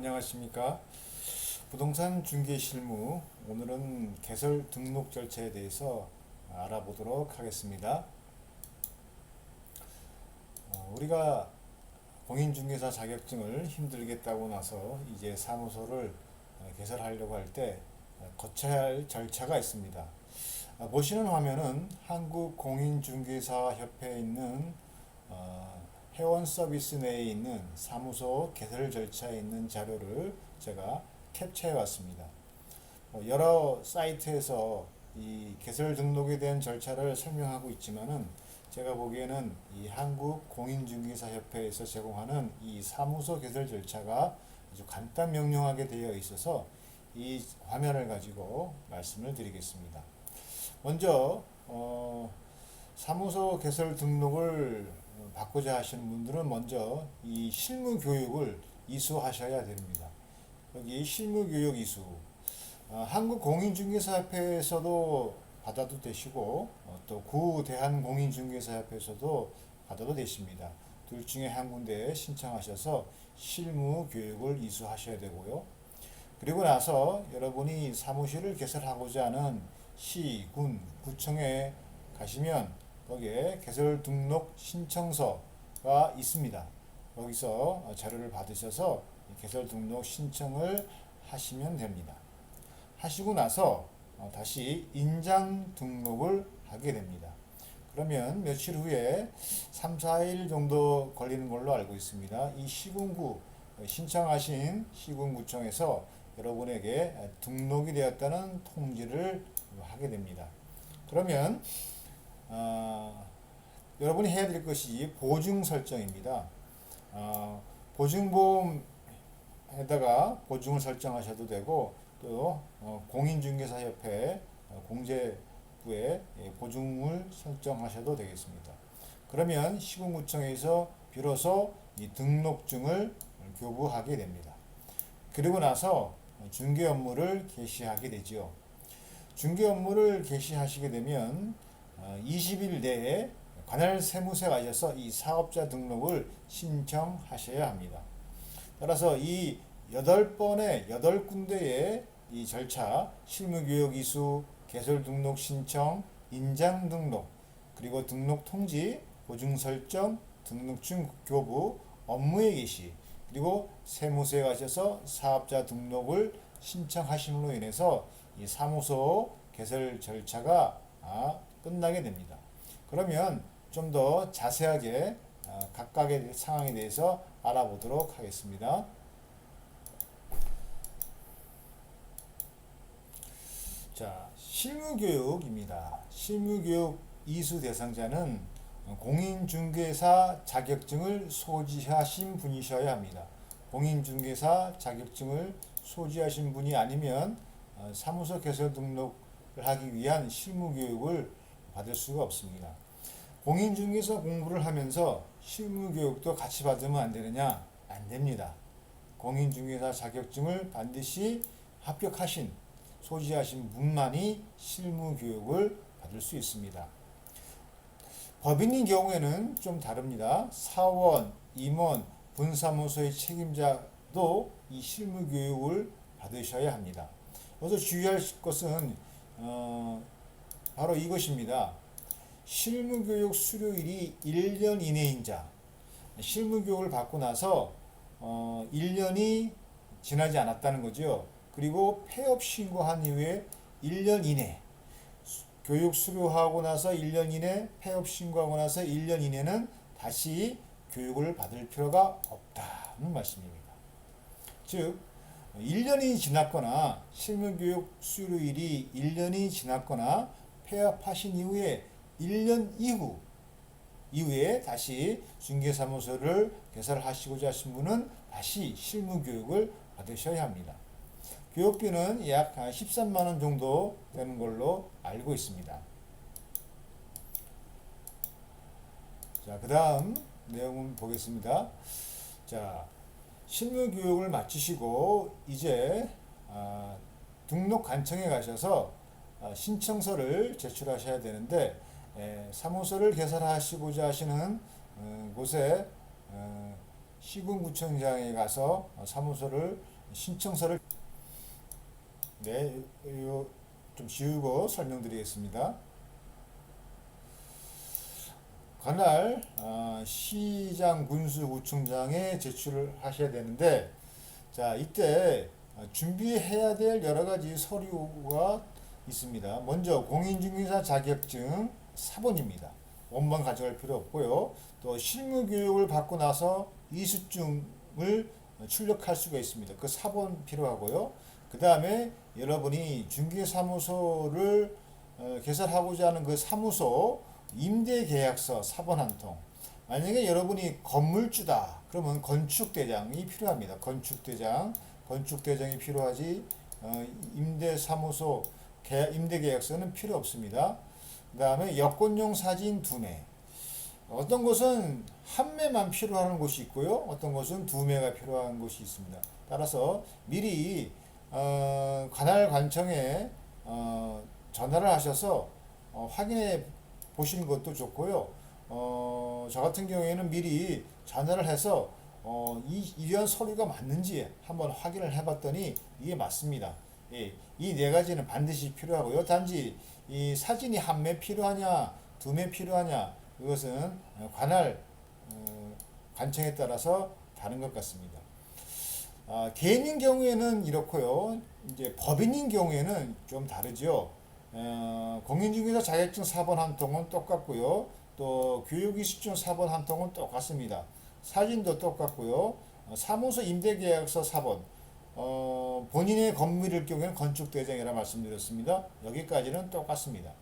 안녕하십니까. 부동산 중개 실무, 오늘은 개설 등록 절차에 대해서 알아보도록 하겠습니다. 우리가 공인중개사 자격증을 힘들게 따고 나서 이제 사무소를 개설하려고 할 때 거쳐야 할 절차가 있습니다. 보시는 화면은 한국공인중개사협회에 있는 회원 서비스 내에 있는 사무소 개설 절차에 있는 자료를 제가 캡처해 왔습니다. 여러 사이트에서 이 개설 등록에 대한 절차를 설명하고 있지만은 제가 보기에는 이 한국공인중개사협회에서 제공하는 이 사무소 개설 절차가 아주 간단 명료하게 되어 있어서 이 화면을 가지고 말씀을 드리겠습니다. 먼저 사무소 개설 등록을 받고자 하시는 분들은 먼저 이 실무 교육을 이수하셔야 됩니다. 여기 실무 교육 이수, 한국공인중개사협회에서도 받아도 되시고 또 구대한공인중개사협회에서도 받아도 되십니다. 둘 중에 한 군데에 신청하셔서 실무 교육을 이수하셔야 되고요. 그리고 나서 여러분이 사무실을 개설하고자 하는 시, 군, 구청에 가시면 거기에 개설 등록 신청서가 있습니다. 거기서 자료를 받으셔서 개설 등록 신청을 하시면 됩니다. 하시고 나서 다시 인장 등록을 하게 됩니다. 그러면 며칠 후에 3, 4일 정도 걸리는 걸로 알고 있습니다. 이 시군구 신청하신 시군구청에서 여러분에게 등록이 되었다는 통지를 하게 됩니다. 그러면 여러분이 해야 될 것이 보증 설정입니다. 보증보험에다가 보증을 설정하셔도 되고 또 공인중개사협회 공제부에 보증을 설정하셔도 되겠습니다. 그러면 시군구청에서 비로소 이 등록증을 교부하게 됩니다. 그리고 나서 중개 업무를 개시하게 되지요. 중개 업무를 개시하시게 되면 20일 내에 관할 세무서에 가셔서 이 사업자 등록을 신청하셔야 합니다. 따라서 이 8번의 8군데의 이 절차, 실무교육 이수, 개설 등록 신청, 인장 등록, 그리고 등록 통지, 보증 설정, 등록증 교부, 업무의 개시, 그리고 세무서에 가셔서 사업자 등록을 신청하심으로 인해서 이 사무소 개설 절차가 끝나게 됩니다. 그러면 좀 더 자세하게 각각의 상황에 대해서 알아보도록 하겠습니다. 자, 실무교육입니다. 실무교육 이수 대상자는 공인중개사 자격증을 소지하신 분이셔야 합니다. 공인중개사 자격증을 소지하신 분이 아니면 사무소 개설 등록을 하기 위한 실무교육을 받을 수가 없습니다. 공인중개사 공부를 하면서 실무교육도 같이 받으면 안 되느냐? 안 됩니다. 공인중개사 자격증을 반드시 합격하신, 소지하신 분만이 실무교육을 받을 수 있습니다. 법인인 경우에는 좀 다릅니다. 사원, 임원, 분사무소의 책임자도 이 실무교육을 받으셔야 합니다. 여기서 주의할 것은 바로 이것입니다. 실무교육 수료일이 1년 이내인 자, 실무교육을 받고 나서 1년이 지나지 않았다는 거죠. 그리고 폐업 신고한 이후에 1년 이내, 교육 수료하고 나서 1년 이내, 폐업 신고하고 나서 1년 이내는 다시 교육을 받을 필요가 없다는 말씀입니다. 즉 1년이 지났거나 실무교육 수료일이 1년이 지났거나 폐업하신 이후에 1년 이후에 다시 중개사무소를 개설하시고자 하신 분은 다시 실무교육을 받으셔야 합니다. 교육비는 약 13만 원 정도 되는 걸로 알고 있습니다. 자, 그 다음 내용을 보겠습니다. 자, 실무교육을 마치시고 이제 등록 관청에 가셔서 신청서를 제출하셔야 되는데 사무소를 개설하시고자 하시는 곳에 시군구청장에 가서 사무소를 신청서를 네, 이거 좀 지우고 설명드리겠습니다. 관할 시장 군수구청장에 제출을 하셔야 되는데, 자 이때 준비해야 될 여러 가지 서류가 있습니다. 먼저 공인중개사 자격증 사본입니다. 원본 가져갈 필요 없고요. 또 실무 교육을 받고 나서 이수증을 출력할 수가 있습니다. 그 사본 필요하고요. 그 다음에 여러분이 중개사무소를 개설하고자 하는 그 사무소 임대계약서 사본 한 통. 만약에 여러분이 건물주다 그러면 건축대장이 필요합니다. 건축대장이 필요하지 임대사무소 임대계약서는 필요 없습니다. 그 다음에 여권용 사진 2매. 어떤 곳은 한 매만 필요한 곳이 있고요. 어떤 곳은 2매가 필요한 곳이 있습니다. 따라서 미리 관할 관청에 전화를 하셔서 확인해 보시는 것도 좋고요. 저 같은 경우에는 미리 전화를 해서 이러한 서류가 맞는지 한번 확인을 해봤더니 이게 맞습니다. 예, 이 네 가지는 반드시 필요하고요. 단지 이 사진이 한 매 필요하냐, 2매 필요하냐, 그것은 관할 관청에 따라서 다른 것 같습니다. 개인인 경우에는 이렇고요. 이제 법인인 경우에는 좀 다르죠. 공인중개사 자격증 사본 한 통은 똑같고요. 또 교육이수증 사본 한 통은 똑같습니다. 사진도 똑같고요. 사무소 임대계약서 사본, 본인의 건물일 경우에는 건축대장이라 말씀드렸습니다. 여기까지는 똑같습니다.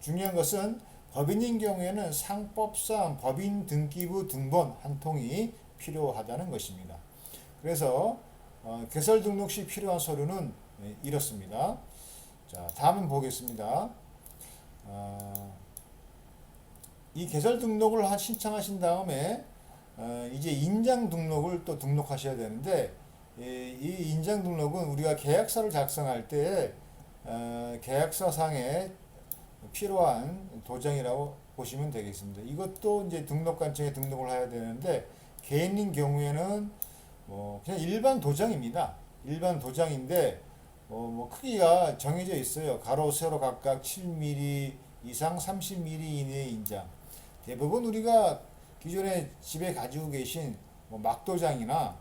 중요한 것은 법인인 경우에는 상법상 법인 등기부 등본 한 통이 필요하다는 것입니다. 그래서 개설 등록 시 필요한 서류는 이렇습니다. 자, 다음은 보겠습니다. 이 개설 등록을 신청하신 다음에 이제 인장 등록을 또 등록하셔야 되는데, 이 인장 등록은 우리가 계약서를 작성할 때 계약서상에 필요한 도장이라고 보시면 되겠습니다. 이것도 이제 등록관청에 등록을 해야 되는데, 개인인 경우에는 그냥 일반 도장입니다. 일반 도장인데 크기가 정해져 있어요. 가로 세로 각각 7mm 이상 30mm 이내의 인장. 대부분 우리가 기존에 집에 가지고 계신 막도장이나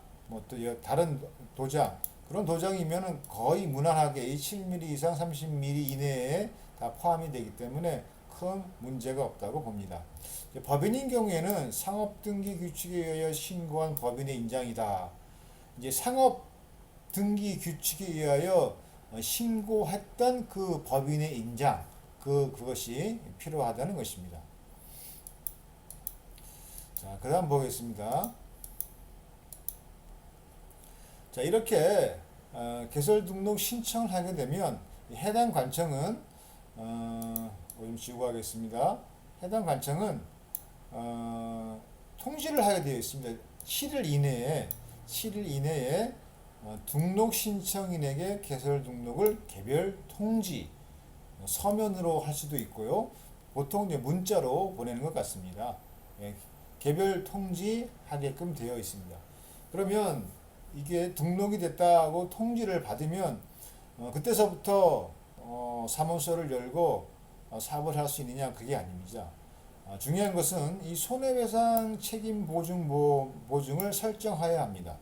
또 다른 도장, 그런 도장이면은 거의 무난하게 이 7mm 이상 30mm 이내에 다 포함이 되기 때문에 큰 문제가 없다고 봅니다. 법인인 경우에는 상업등기 규칙에 의하여 신고한 법인의 인장이다. 이제 상업등기 규칙에 의하여 신고했던 그 법인의 인장, 그것이 필요하다는 것입니다. 자, 그 다음 보겠습니다. 자, 이렇게 개설 등록 신청을 하게 되면 해당 관청은 좀 지우고 하겠습니다. 해당 관청은 통지를 하게 되어 있습니다. 7일 이내에 등록 신청인에게 개설 등록을 개별 통지 서면으로 할 수도 있고요. 보통 이제 문자로 보내는 것 같습니다. 예, 개별 통지하게끔 되어 있습니다. 그러면 이게 등록이 됐다고 통지를 받으면 그때서부터 사무소를 열고 사업을 할 수 있느냐, 그게 아닙니다. 중요한 것은 이 손해배상 책임 보증을 설정해야 합니다.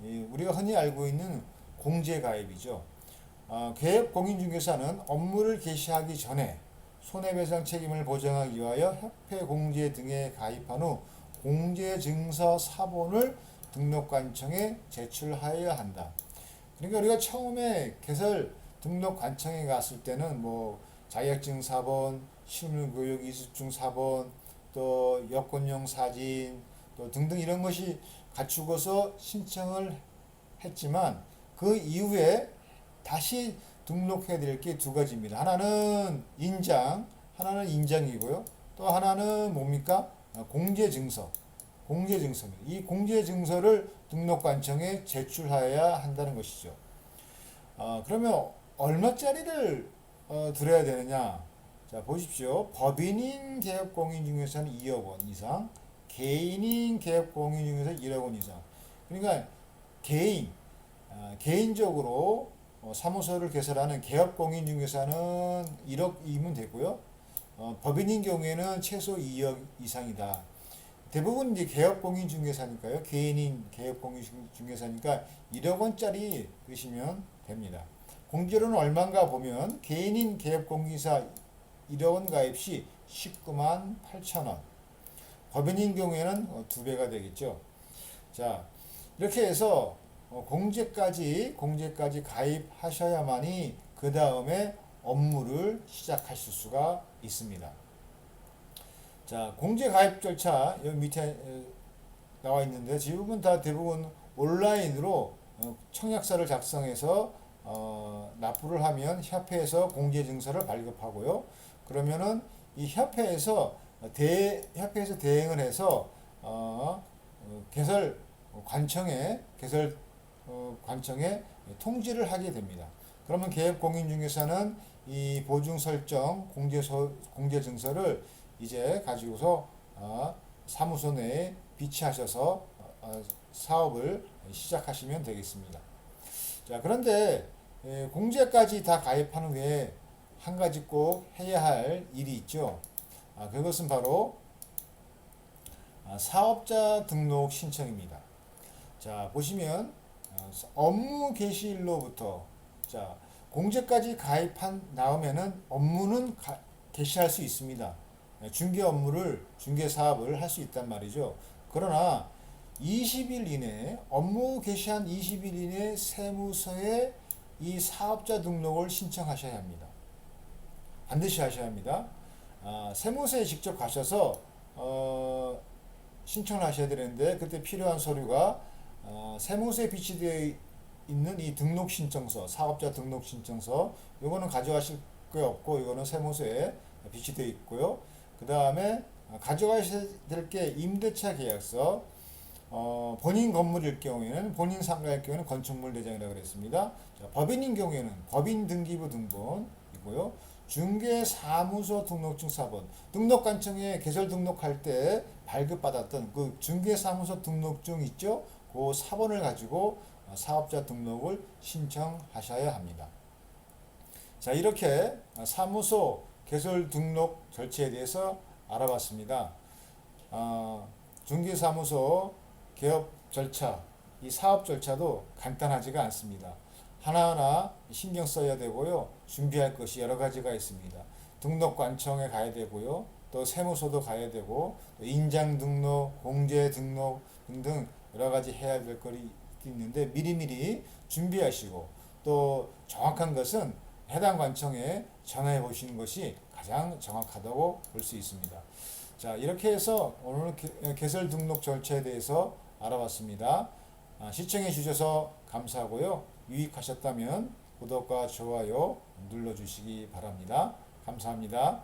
우리가 흔히 알고 있는 공제가입이죠. 개업공인중개사는 업무를 개시하기 전에 손해배상 책임을 보장하기 위하여 협회 공제 등에 가입한 후 공제증서 사본을 등록관청에 제출하여야 한다. 그러니까 우리가 처음에 개설 등록관청에 갔을 때는 자격증 사본, 실무교육 이수증 사본, 또 여권용 사진, 또 등등 이런 것이 갖추고서 신청을 했지만 그 이후에 다시 등록해야 될 게 두 가지입니다. 하나는 인장이고요. 또 하나는 뭡니까? 공제증서입니다. 이 공제증서를 등록관청에 제출하여야 한다는 것이죠. 그러면 얼마짜리를 들어야 되느냐? 자, 보십시오. 법인인 개업공인중개사는 2억 원 이상, 개인인 개업공인중개사 1억 원 이상. 그러니까 개인, 개인적으로 사무소를 개설하는 개업공인중개사는 1억이면 되고요. 법인인 경우에는 최소 2억 이상이다. 대부분 이제 개업공인중개사니까요. 개인인 개업공인중개사니까 1억 원짜리 드시면 됩니다. 공제료는 얼마인가 보면 개인인 개업공인사 1억 원 가입 시 19만 8천 원. 법인인 경우에는 2배가 되겠죠. 자, 이렇게 해서 공제까지 가입하셔야만이 그 다음에 업무를 시작하실 수가 있습니다. 자, 공제 가입 절차 여기 밑에 나와 있는데 대부분 온라인으로 청약서를 작성해서 납부를 하면 협회에서 공제 증서를 발급하고요. 그러면은 이 협회에서 대행을 해서 개설 관청에 통지를 하게 됩니다. 그러면 개업공인중개사는 이 보증 설정 공제 증서를 이제 가지고서 사무소 내에 비치하셔서 사업을 시작하시면 되겠습니다. 자, 그런데 공제까지 다 가입한 후에 한 가지 꼭 해야 할 일이 있죠. 그것은 바로 사업자 등록 신청입니다. 자, 보시면 업무 개시일로부터 자, 공제까지 가입한 다음에는 업무는 개시할 수 있습니다. 중개 사업을 할 수 있단 말이죠. 그러나 20일 이내 업무 개시한 20일 이내 세무서에 이 사업자 등록을 신청하셔야 합니다. 반드시 하셔야 합니다. 세무서에 직접 가셔서 신청을 하셔야 되는데 그때 필요한 서류가 세무서에 비치되어 있는 이 등록 신청서, 사업자 등록 신청서, 요거는 가져가실 게 없고 이거는 세무서에 비치되어 있고요. 그 다음에 가져가셔야 될 게 임대차 계약서, 본인 건물일 경우에는 본인 상가일 경우에는 건축물 대장이라고 그랬습니다. 자, 법인인 경우에는 법인 등기부 등본이고요. 중개사무소 등록증 사본, 등록관청에 개설 등록할 때 발급받았던 그 중개사무소 등록증 있죠? 그 사본을 가지고 사업자 등록을 신청하셔야 합니다. 자, 이렇게 사무소 개설 등록 절차에 대해서 알아봤습니다. 중개사무소 개업 절차, 이 사업 절차도 간단하지가 않습니다. 하나하나 신경 써야 되고요. 준비할 것이 여러 가지가 있습니다. 등록관청에 가야 되고요. 또 세무서도 가야 되고, 또 인장 등록, 공제 등록 등등 여러 가지 해야 될 것이 있는데 미리미리 준비하시고 또 정확한 것은 해당 관청에 전화해 보시는 것이 가장 정확하다고 볼 수 있습니다. 자, 이렇게 해서 오늘 개설 등록 절차에 대해서 알아봤습니다. 시청해 주셔서 감사하고요. 유익하셨다면 구독과 좋아요 눌러주시기 바랍니다. 감사합니다.